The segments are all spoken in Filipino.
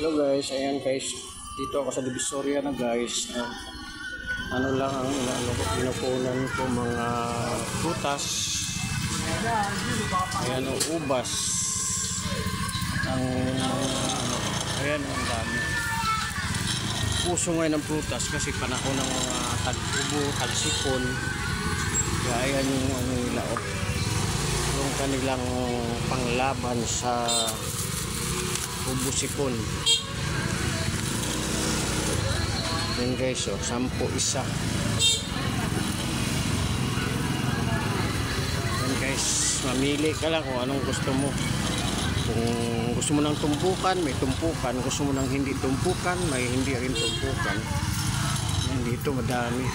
Hello guys, ayan guys, dito ako sa Divisoria na guys. Ano lang ang pinupunan ko mga prutas. Ayan o, ubas. Ayan ang dami. Puso ngayon ng prutas kasi panahon ng mga tag-ubo, tag-sipon. Kaya ayan yung ano nila o. Yung kanilang panglaban sa ubo-sipon. Yan guys, oh, 10 isa. Yan guys, mamili ka lang kung anong gusto mo. Kung gusto mo ng tumpukan, may tumpukan. Gusto mo ng hindi tumpukan, may hindi rin tumpukan. Yan dito madami.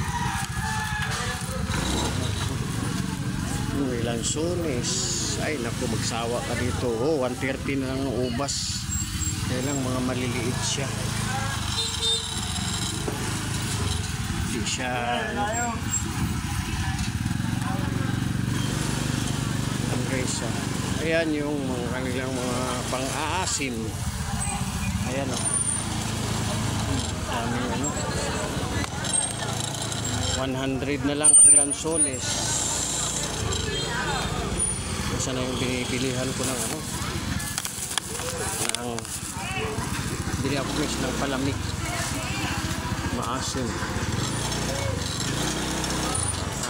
May lansones. Ay naku, magsawa ka dito. Oh, 130 na lang ang ubas. Kaya lang mga maliliit siya. Hindi siya ano. Guys, ayan yung mga kanilang mga pang-aasim. Ayan o. Dami ano. 100 na lang ang lansones. Sana yung binibilihan ko ng ano. Bili ako guys ng palamig. Maasim.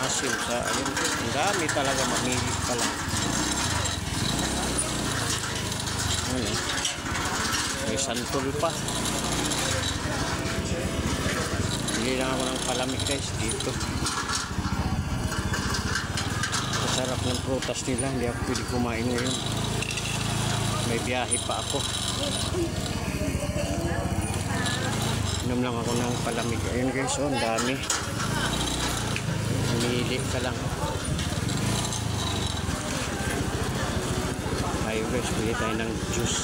Asim sa ayun. Ang dami talaga, mamili pa lang. Ano? May santol pa. Bili lang ako ng palamig guys dito. Sarap ng prutas nila, hindi ako pwede kumain ngayon. May biyahe pa ako. Inom lang ako ng palamig. Ayun guys, oh, ang dami. Mamili ka lang. Ayun guys, bili tayo ng juice.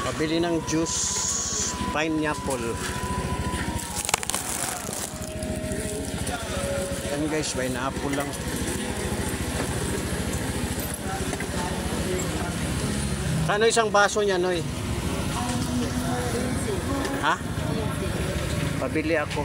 Pabili ng juice, pineapple. Yan guys, pineapple lang. Kano isang baso niya, Noy? Ha? Pabili ako.